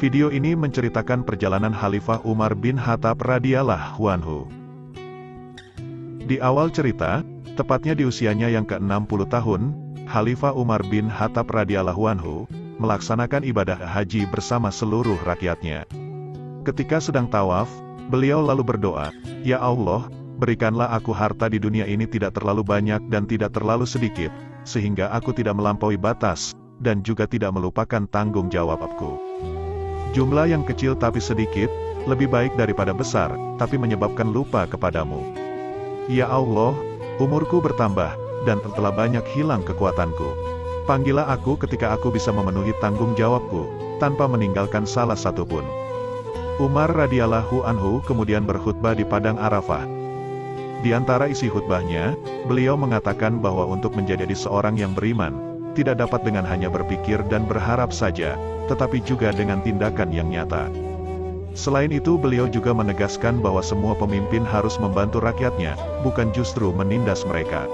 Video ini menceritakan perjalanan Khalifah Umar bin Khattab radhiyallahu anhu. Di awal cerita, tepatnya di usianya yang ke-60 tahun, Khalifah Umar bin Khattab radhiyallahu anhu melaksanakan ibadah haji bersama seluruh rakyatnya. Ketika sedang tawaf, beliau lalu berdoa, "Ya Allah, berikanlah aku harta di dunia ini tidak terlalu banyak dan tidak terlalu sedikit, sehingga aku tidak melampaui batas, dan juga tidak melupakan tanggung jawabku. Jumlah yang kecil tapi sedikit, lebih baik daripada besar, tapi menyebabkan lupa kepadamu. Ya Allah, umurku bertambah, dan telah banyak hilang kekuatanku. Panggillah aku ketika aku bisa memenuhi tanggung jawabku, tanpa meninggalkan salah satu pun." Umar radhiyallahu anhu kemudian berkhutbah di Padang Arafah. Di antara isi khutbahnya, beliau mengatakan bahwa untuk menjadi seorang yang beriman, tidak dapat dengan hanya berpikir dan berharap saja, tetapi juga dengan tindakan yang nyata. Selain itu beliau juga menegaskan bahwa semua pemimpin harus membantu rakyatnya, bukan justru menindas mereka.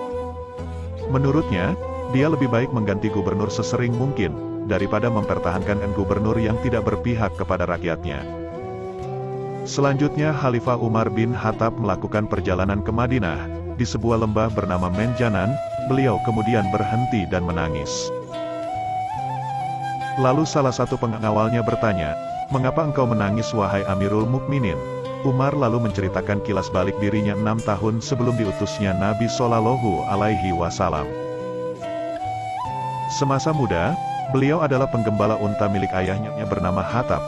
Menurutnya, dia lebih baik mengganti gubernur sesering mungkin, daripada mempertahankan gubernur yang tidak berpihak kepada rakyatnya. Selanjutnya Khalifah Umar bin Khattab melakukan perjalanan ke Madinah. Di sebuah lembah bernama Menjanan, beliau kemudian berhenti dan menangis. Lalu salah satu pengawalnya bertanya, "Mengapa engkau menangis wahai Amirul Mukminin?" Umar lalu menceritakan kilas balik dirinya 6 tahun sebelum diutusnya Nabi Shallallahu Alaihi Wasallam. Semasa muda, beliau adalah penggembala unta milik ayahnya bernama Khattab.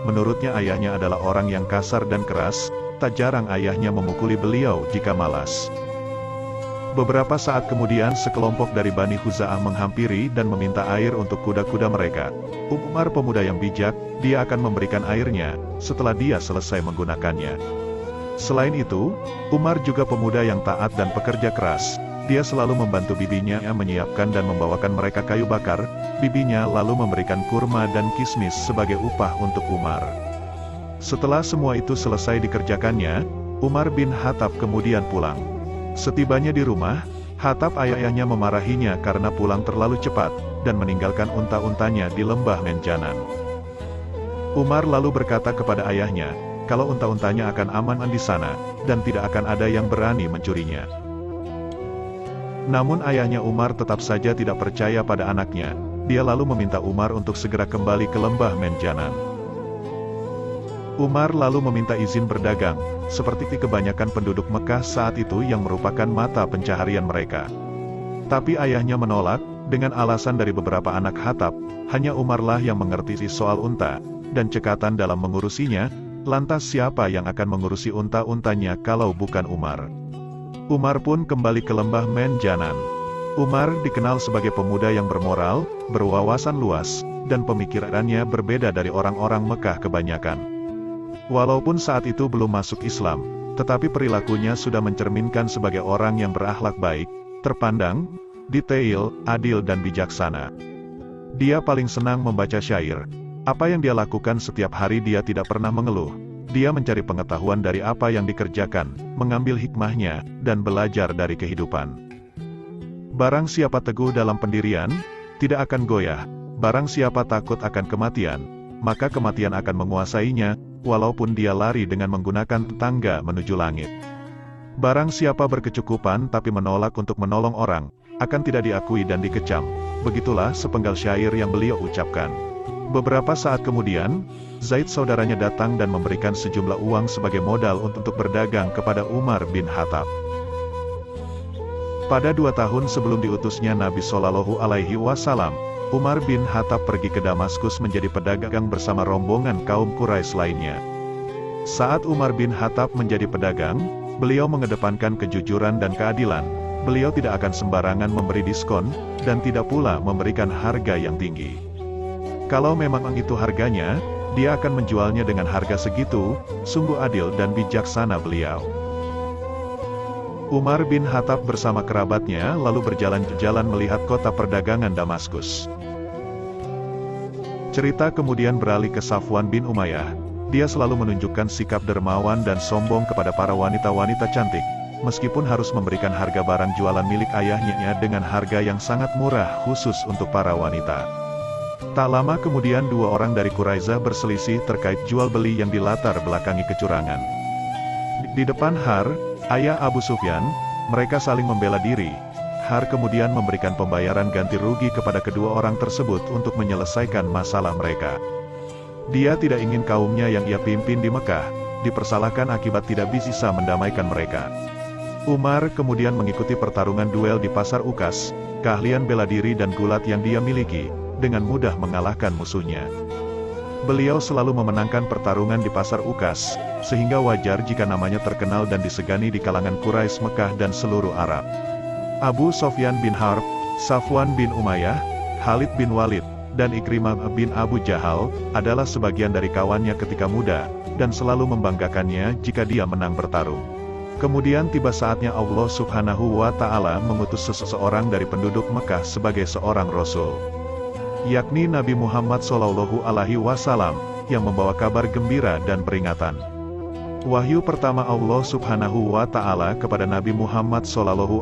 Menurutnya ayahnya adalah orang yang kasar dan keras, tak jarang ayahnya memukuli beliau jika malas. Beberapa saat kemudian sekelompok dari Bani Khuza'ah menghampiri dan meminta air untuk kuda-kuda mereka. Umar pemuda yang bijak, dia akan memberikan airnya, setelah dia selesai menggunakannya. Selain itu, Umar juga pemuda yang taat dan pekerja keras. Dia selalu membantu bibinya menyiapkan dan membawakan mereka kayu bakar. Bibinya lalu memberikan kurma dan kismis sebagai upah untuk Umar. Setelah semua itu selesai dikerjakannya, Umar bin Khattab kemudian pulang. Setibanya di rumah, Khattab ayahnya memarahinya karena pulang terlalu cepat, dan meninggalkan unta-untanya di lembah Menjanan. Umar lalu berkata kepada ayahnya, kalau unta-untanya akan aman di sana, dan tidak akan ada yang berani mencurinya. Namun ayahnya Umar tetap saja tidak percaya pada anaknya. Dia lalu meminta Umar untuk segera kembali ke lembah Menjanan. Umar lalu meminta izin berdagang, seperti kebanyakan penduduk Mekah saat itu yang merupakan mata pencaharian mereka. Tapi ayahnya menolak, dengan alasan dari beberapa anak Khattab, hanya Umarlah yang mengerti soal unta, dan cekatan dalam mengurusinya, lantas siapa yang akan mengurusi unta-untanya kalau bukan Umar? Umar pun kembali ke lembah Menjanan. Umar dikenal sebagai pemuda yang bermoral, berwawasan luas, dan pemikirannya berbeda dari orang-orang Mekah kebanyakan. Walaupun saat itu belum masuk Islam, tetapi perilakunya sudah mencerminkan sebagai orang yang berakhlak baik, terpandang, detail, adil dan bijaksana. Dia paling senang membaca syair. Apa yang dia lakukan setiap hari dia tidak pernah mengeluh. Dia mencari pengetahuan dari apa yang dikerjakan, mengambil hikmahnya, dan belajar dari kehidupan. Barang siapa teguh dalam pendirian, tidak akan goyah. Barang siapa takut akan kematian, maka kematian akan menguasainya, walaupun dia lari dengan menggunakan tangga menuju langit. Barang siapa berkecukupan tapi menolak untuk menolong orang, akan tidak diakui dan dikecam. Begitulah sepenggal syair yang beliau ucapkan. Beberapa saat kemudian, Zaid saudaranya datang dan memberikan sejumlah uang sebagai modal untuk berdagang kepada Umar bin Khattab. Pada 2 tahun sebelum diutusnya Nabi Shallallahu Alaihi Wasallam, Umar bin Khattab pergi ke Damaskus menjadi pedagang bersama rombongan kaum Quraisy lainnya. Saat Umar bin Khattab menjadi pedagang, beliau mengedepankan kejujuran dan keadilan. Beliau tidak akan sembarangan memberi diskon, dan tidak pula memberikan harga yang tinggi. Kalau memang itu harganya, dia akan menjualnya dengan harga segitu. Sungguh adil dan bijaksana beliau. Umar bin Khattab bersama kerabatnya lalu berjalan-jalan melihat kota perdagangan Damaskus. Cerita kemudian beralih ke Safwan bin Umayyah. Dia selalu menunjukkan sikap dermawan dan sombong kepada para wanita-wanita cantik, meskipun harus memberikan harga barang jualan milik ayahnya dengan harga yang sangat murah khusus untuk para wanita. Tak lama kemudian dua orang dari Quraizah berselisih terkait jual beli yang dilatar belakangi kecurangan. Di depan Har, ayah Abu Sufyan, mereka saling membela diri. Har kemudian memberikan pembayaran ganti rugi kepada kedua orang tersebut untuk menyelesaikan masalah mereka. Dia tidak ingin kaumnya yang ia pimpin di Mekah dipersalahkan akibat tidak bisa mendamaikan mereka. Umar kemudian mengikuti pertarungan duel di pasar Ukas, keahlian bela diri dan gulat yang dia miliki, dengan mudah mengalahkan musuhnya. Beliau selalu memenangkan pertarungan di pasar Ukas, sehingga wajar jika namanya terkenal dan disegani di kalangan Quraisy Mekah dan seluruh Arab. Abu Sofyan bin Harb, Safwan bin Umayyah, Khalid bin Walid, dan Ikrimah bin Abu Jahal, adalah sebagian dari kawannya ketika muda, dan selalu membanggakannya jika dia menang bertarung. Kemudian tiba saatnya Allah Subhanahu wa Ta'ala mengutus seseorang dari penduduk Mekah sebagai seorang Rasul, yakni Nabi Muhammad SAW, yang membawa kabar gembira dan peringatan. Wahyu pertama Allah Subhanahu wa Ta'ala kepada Nabi Muhammad SAW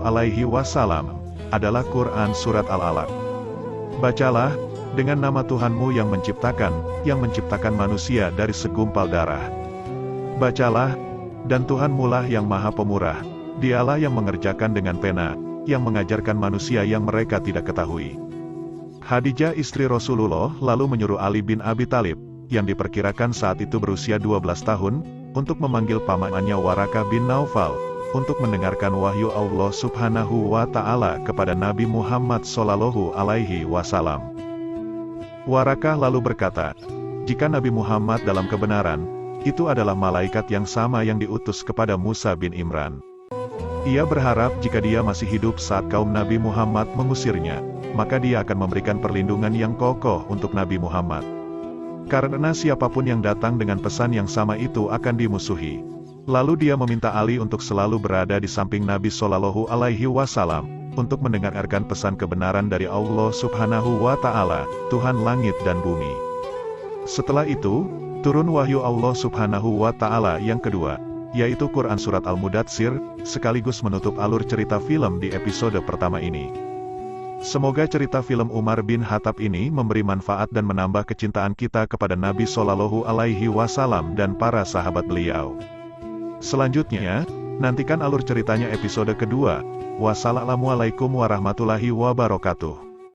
adalah Quran Surat Al-Alaq. Bacalah, dengan nama Tuhanmu yang menciptakan manusia dari segumpal darah. Bacalah, dan Tuhanmu lah yang Maha Pemurah, Dialah yang mengerjakan dengan pena, yang mengajarkan manusia yang mereka tidak ketahui. Khadijah istri Rasulullah lalu menyuruh Ali bin Abi Thalib, yang diperkirakan saat itu berusia 12 tahun, untuk memanggil pamannya Warakah bin Naufal, untuk mendengarkan wahyu Allah Subhanahu wa Ta'ala kepada Nabi Muhammad SAW. Warakah lalu berkata, jika Nabi Muhammad dalam kebenaran, itu adalah malaikat yang sama yang diutus kepada Musa bin Imran. Ia berharap jika dia masih hidup saat kaum Nabi Muhammad mengusirnya, maka dia akan memberikan perlindungan yang kokoh untuk Nabi Muhammad. Karena siapapun yang datang dengan pesan yang sama itu akan dimusuhi. Lalu dia meminta Ali untuk selalu berada di samping Nabi SAW, untuk mendengarkan pesan kebenaran dari Allah Subhanahu wa Ta'ala, Tuhan langit dan bumi. Setelah itu, turun wahyu Allah Subhanahu wa Ta'ala yang kedua, yaitu Quran Surat Al-Mudatsir, sekaligus menutup alur cerita film di episode pertama ini. Semoga cerita film Umar bin Khattab ini memberi manfaat dan menambah kecintaan kita kepada Nabi SAW dan para sahabat beliau. Selanjutnya, nantikan alur ceritanya episode kedua. Wassalamualaikum warahmatullahi wabarakatuh.